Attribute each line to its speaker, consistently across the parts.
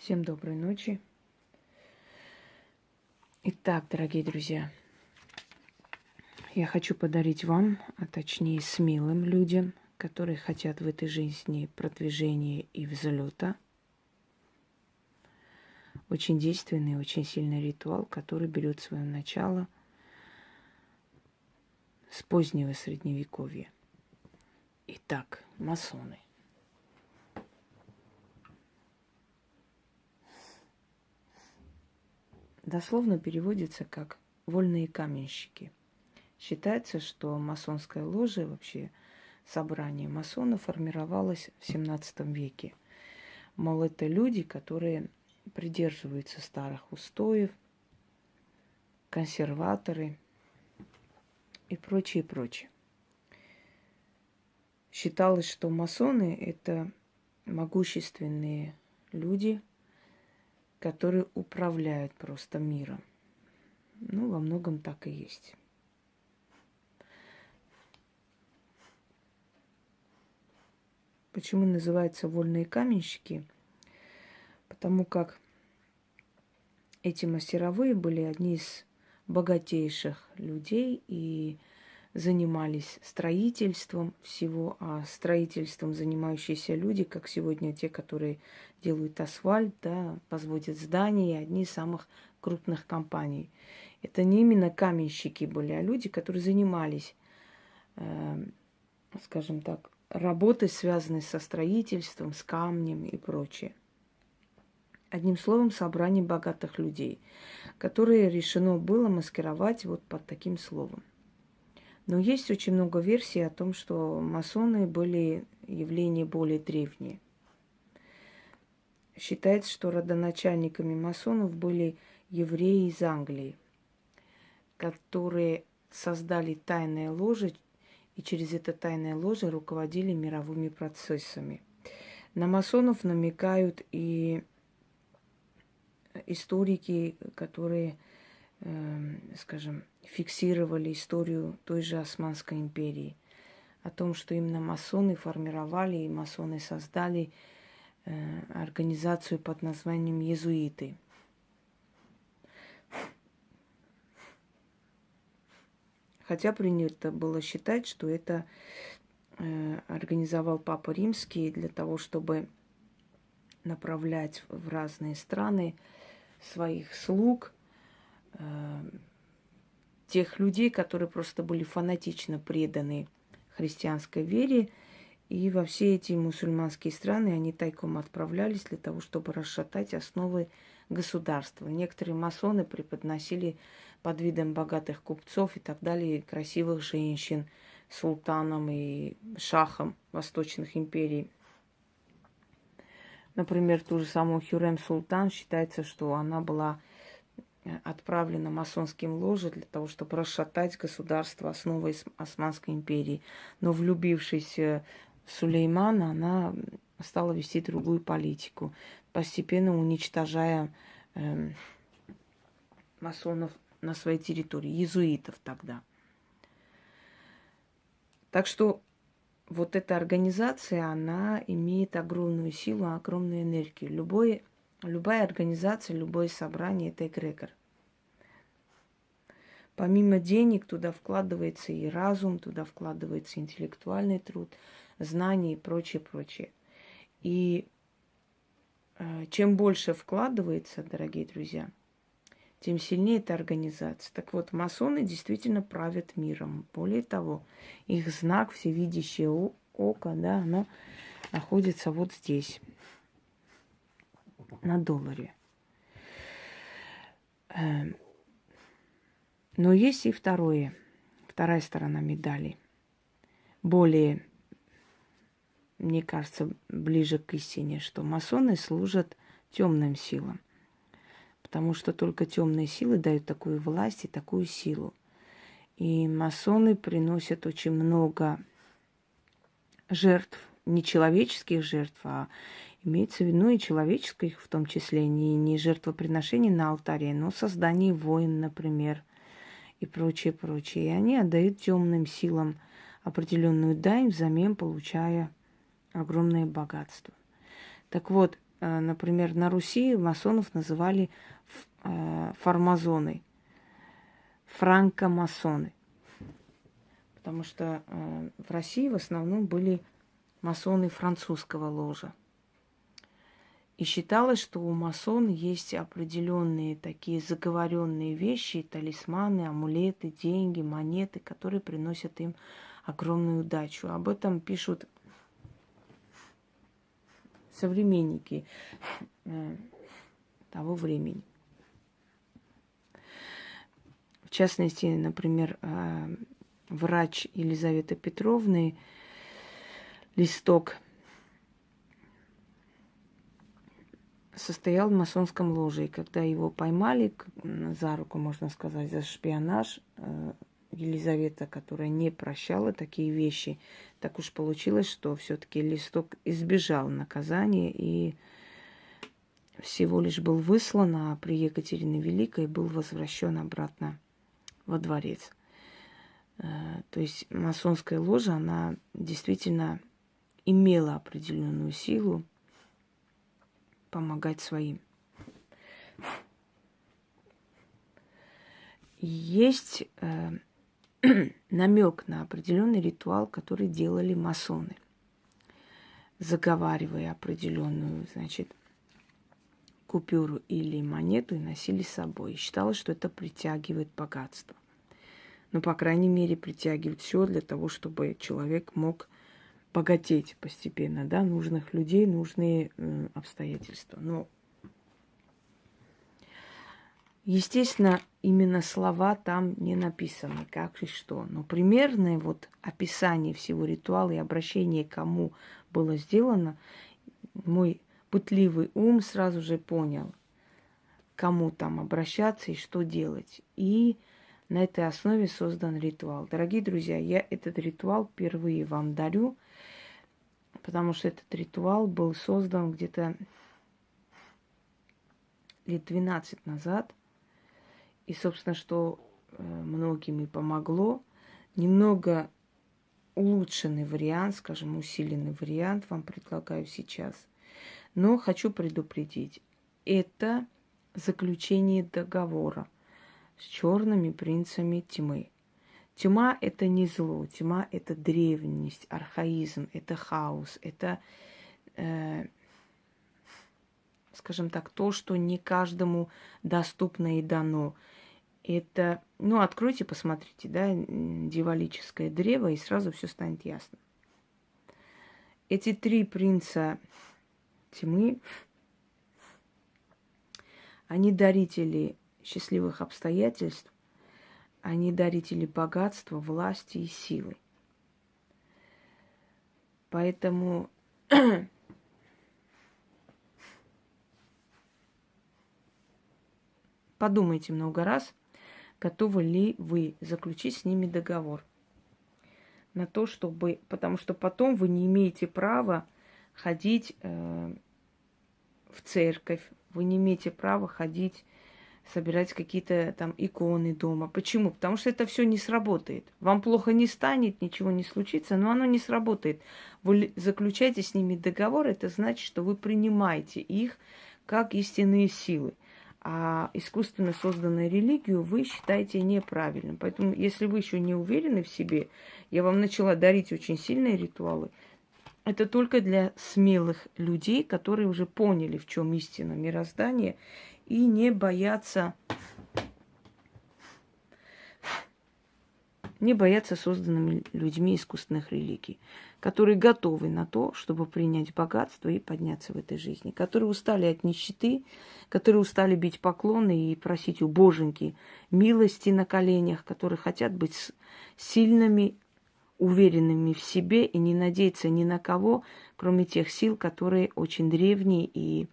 Speaker 1: Всем доброй ночи. Итак, дорогие друзья, я хочу подарить вам, а точнее смелым людям, которые хотят в этой жизни продвижения и взлета, очень действенный, очень сильный ритуал, который берет свое начало с позднего средневековья. Итак, масоны. Дословно переводится как «вольные каменщики». Считается, что масонская ложа, вообще собрание масонов, формировалось в XVII веке. Мол, это люди, которые придерживаются старых устоев, консерваторы и прочее, прочее. Считалось, что масоны – это могущественные люди, которые управляют просто миром. Ну, во многом так и есть. Почему называются вольные каменщики? Потому как эти мастеровые были одни из богатейших людей и занимались строительством всего, а строительством занимающиеся люди, как сегодня те, которые делают асфальт, да, возводят здания, одни из самых крупных компаний. Это не именно каменщики были, а люди, которые занимались, скажем так, работой, связанной со строительством, с камнем и прочее. Одним словом, собрание богатых людей, которые решено было маскировать вот под таким словом. Но есть очень много версий о том, что масоны были явления более древние. Считается, что родоначальниками масонов были евреи из Англии, которые создали тайное ложе и через это тайное ложе руководили мировыми процессами. На масонов намекают и историки, которые, скажем, фиксировали историю той же Османской империи, о том, что именно масоны формировали и масоны создали организацию под названием иезуиты. Хотя принято было считать, что это организовал Папа Римский для того, чтобы направлять в разные страны своих слуг, тех людей, которые просто были фанатично преданы христианской вере, и во все эти мусульманские страны они тайком отправлялись для того, чтобы расшатать основы государства. Некоторые масоны преподносили под видом богатых купцов и так далее красивых женщин султанам и шахам восточных империй. Например, ту же самую Хюррем Султан считается, что она была отправлена масонским ложем для того, чтобы расшатать государство, основы Османской империи. Но влюбившись в Сулеймана, она стала вести другую политику, постепенно уничтожая масонов на своей территории, иезуитов тогда. Так что вот эта организация, она имеет огромную силу, огромную энергию. Любая организация, любое собрание – это эгрегор. Помимо денег туда вкладывается и разум, туда вкладывается интеллектуальный труд, знания и прочее, прочее. И чем больше вкладывается, дорогие друзья, тем сильнее эта организация. Так вот, масоны действительно правят миром. Более того, их знак, всевидящее око, да, оно находится вот здесь, на долларе. Но есть и вторая сторона медали. Более, мне кажется, ближе к истине, что масоны служат темным силам. Потому что только темные силы дают такую власть и такую силу. И масоны приносят очень много жертв, не человеческих жертв, а имеется в виду и человеческих в том числе, не жертвоприношений на алтаре, но создание войн, например, и прочее, прочее. И они отдают темным силам определенную дань, взамен получая огромное богатство. Так вот, например, на Руси масонов называли формазоны, франкомасоны. Потому что в России в основном были масоны французского ложа. И считалось, что у масонов есть определенные такие заговоренные вещи, талисманы, амулеты, деньги, монеты, которые приносят им огромную удачу. Об этом пишут современники того времени. В частности, например, врач Елизаветы Петровны Листок состоял в масонском ложе. И когда его поймали за руку, можно сказать, за шпионаж, Елизавета, которая не прощала такие вещи, так уж получилось, что все-таки Листок избежал наказания и всего лишь был выслан, а при Екатерине Великой был возвращен обратно во дворец. То есть масонская ложа, она действительно имела определенную силу помогать своим. Есть намек на определенный ритуал, который делали масоны, заговаривая определенную, значит, купюру или монету и носили с собой. И считалось, что это притягивает богатство. Ну, по крайней мере, притягивает все для того, чтобы человек мог богатеть постепенно, да, нужных людей, нужные обстоятельства. Но, естественно, именно слова там не написаны, как и что. Но примерное вот описание всего ритуала и обращение к кому было сделано, мой пытливый ум сразу же понял, кому там обращаться и что делать. И на этой основе создан ритуал. Дорогие друзья, я этот ритуал впервые вам дарю, потому что этот ритуал был создан где-то лет 12 назад. И, собственно, что многим и помогло, немного улучшенный вариант, скажем, усиленный вариант вам предлагаю сейчас. Но хочу предупредить, это заключение договора с черными принцами тьмы. Тьма – это не зло, тьма – это древность, архаизм, это хаос, это, скажем так, то, что не каждому доступно и дано. Это, ну, откройте, посмотрите, да, дьяволическое древо, и сразу все станет ясно. Эти три принца тьмы, они дарители счастливых обстоятельств, они дарители богатства, власти и силы. Поэтому подумайте много раз, готовы ли вы заключить с ними договор. На то, чтобы... Потому что потом вы не имеете права ходить в церковь, вы не имеете права ходить, собирать какие-то там иконы дома. Почему? Потому что это все не сработает. Вам плохо не станет, ничего не случится, но оно не сработает. Вы заключаете с ними договор, это значит, что вы принимаете их как истинные силы. А искусственно созданную религию вы считаете неправильным. Поэтому, если вы еще не уверены в себе, я вам начала дарить очень сильные ритуалы. Это только для смелых людей, которые уже поняли, в чем истина мироздания, и не боятся созданными людьми искусственных религий, которые готовы на то, чтобы принять богатство и подняться в этой жизни, которые устали от нищеты, которые устали бить поклоны и просить у боженьки милости на коленях, которые хотят быть сильными, уверенными в себе и не надеяться ни на кого, кроме тех сил, которые очень древние и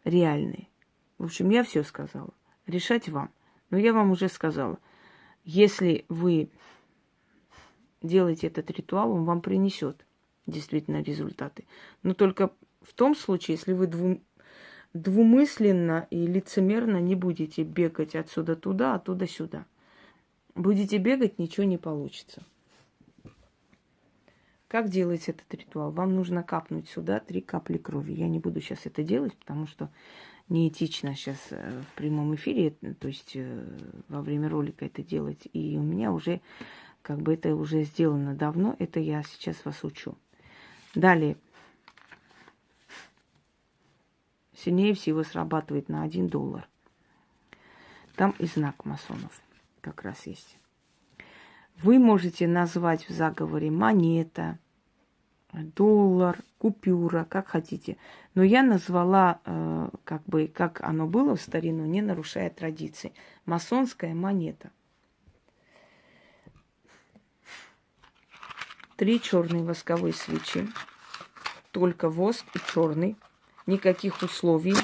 Speaker 1: реальные. В общем, я все сказала. Решать вам. Но я вам уже сказала. Если вы делаете этот ритуал, он вам принесет действительно результаты. Но только в том случае, если вы двумысленно и лицемерно не будете бегать отсюда туда, оттуда сюда. Будете бегать, ничего не получится. Как делается этот ритуал? Вам нужно капнуть сюда 3 капли крови. Я не буду сейчас это делать, потому что неэтично сейчас в прямом эфире, то есть во время ролика это делать. И у меня уже, как бы это уже сделано давно, это я сейчас вас учу. Далее. Сильнее всего срабатывает на $1. Там и знак масонов как раз есть. Вы можете назвать в заговоре монета, доллар, купюра, как хотите. Но я назвала, как бы, как оно было в старину, не нарушая традиции. Масонская монета. 3 черные восковые свечи. Только воск и черный. Никаких условий.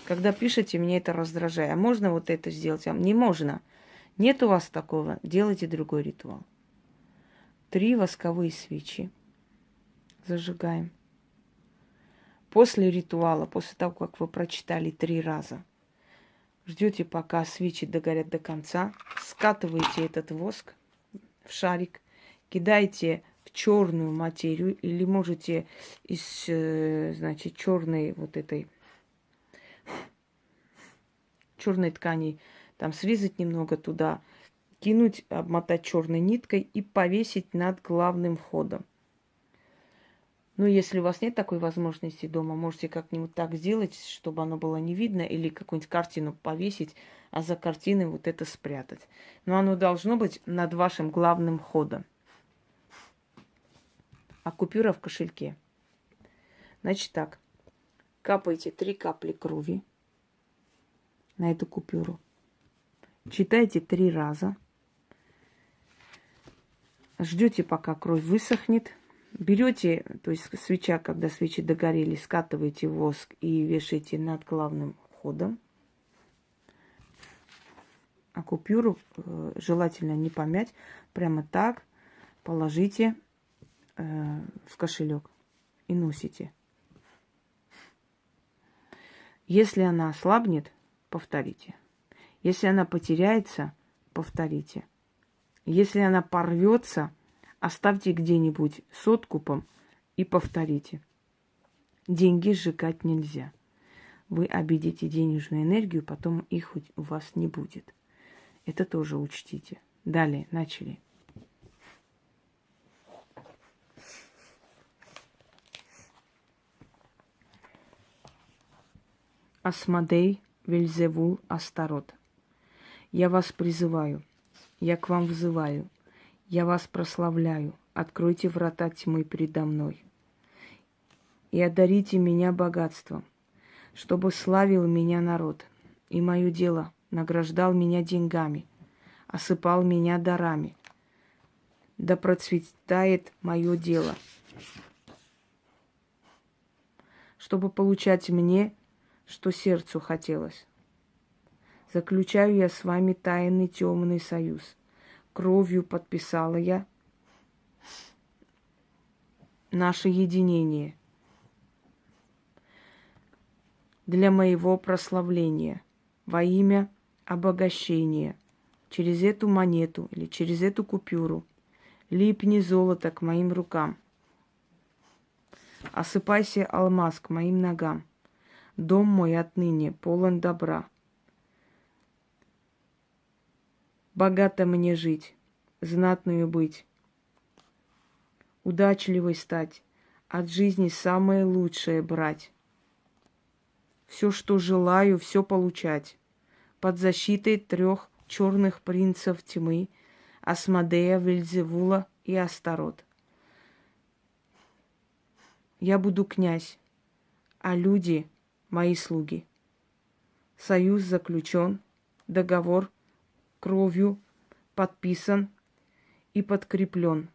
Speaker 1: Когда пишете, меня это раздражает. А можно вот это сделать? А не можно. Нет у вас такого. Делайте другой ритуал. 3 восковые свечи. Зажигаем. После ритуала, после того, как вы прочитали 3 раза, ждете, пока свечи догорят до конца, скатываете этот воск в шарик, кидаете в черную материю, или можете из, значит, черной вот этой черной ткани там срезать немного туда, кинуть, обмотать черной ниткой и повесить над главным входом. Ну, если у вас нет такой возможности дома, можете как-нибудь так сделать, чтобы оно было не видно, или какую-нибудь картину повесить, а за картиной вот это спрятать. Но оно должно быть над вашим главным входом. А купюра в кошельке. Значит так, капайте 3 капли крови на эту купюру. Читайте 3 раза. Ждете, пока кровь высохнет. Берете, то есть свеча, когда свечи догорели, скатываете воск и вешаете над главным входом. А купюру желательно не помять. Прямо так положите в кошелек и носите. Если она ослабнет, повторите. Если она потеряется, повторите. Если она порвется, оставьте где-нибудь с откупом и повторите. Деньги сжигать нельзя. Вы обидите денежную энергию, потом их у вас не будет. Это тоже учтите. Далее, начали. Асмодей, Вельзевул, Астарот. Я вас призываю, я к вам взываю, я вас прославляю. Откройте врата тьмы передо мной и одарите меня богатством, чтобы славил меня народ, и мое дело награждал меня деньгами, осыпал меня дарами. Да процветает мое дело, чтобы получать мне, что сердцу хотелось. Заключаю я с вами тайный темный союз. Кровью подписала я наше единение для моего прославления, во имя обогащения. Через эту монету или через эту купюру липни золото к моим рукам. Осыпайся алмаз к моим ногам. Дом мой отныне полон добра. Богато мне жить, знатную быть, удачливой стать, от жизни самое лучшее брать. Все, что желаю, все получать. Под защитой 3 черных принцев тьмы, Асмодея, Вельзевула и Астарот. Я буду князь, а люди — мои слуги. Союз заключен, договор кровью подписан и подкреплен.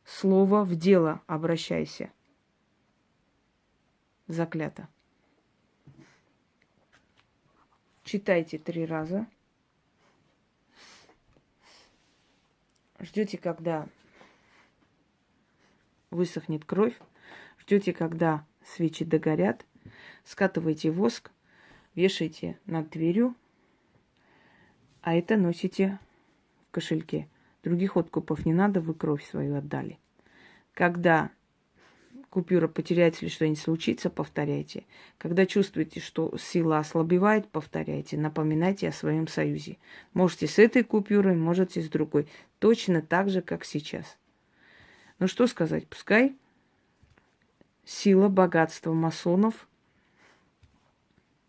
Speaker 1: Слово в дело обращайся. Заклято. Читайте 3 раза. Ждете, когда высохнет кровь. Ждете, когда свечи догорят. Скатываете воск, вешаете над дверью, а это носите в кошельке. Других откупов не надо, вы кровь свою отдали. Когда купюра потеряется или что-нибудь случится, повторяйте. Когда чувствуете, что сила ослабевает, повторяйте. Напоминайте о своем союзе. Можете с этой купюрой, можете с другой. Точно так же, как сейчас. Ну что сказать, пускай сила, богатство масонов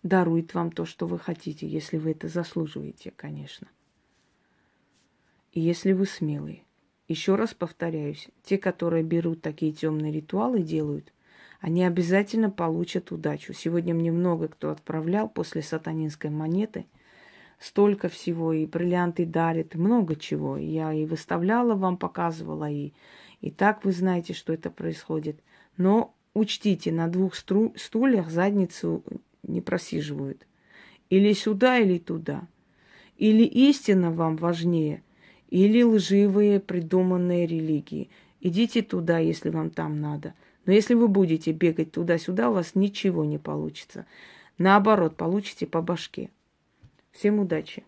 Speaker 1: дарует вам то, что вы хотите, если вы это заслуживаете, конечно. И если вы смелые. Еще раз повторяюсь, те, которые берут такие темные ритуалы, делают, они обязательно получат удачу. Сегодня мне много кто отправлял после сатанинской монеты. Столько всего, и бриллианты дарят, много чего. Я и выставляла вам, показывала, и так вы знаете, что это происходит. Но учтите, на двух стульях задницу не просиживают. Или сюда, или туда. Или истина вам важнее, или лживые придуманные религии. Идите туда, если вам там надо. Но если вы будете бегать туда-сюда, у вас ничего не получится. Наоборот, получите по башке. Всем удачи!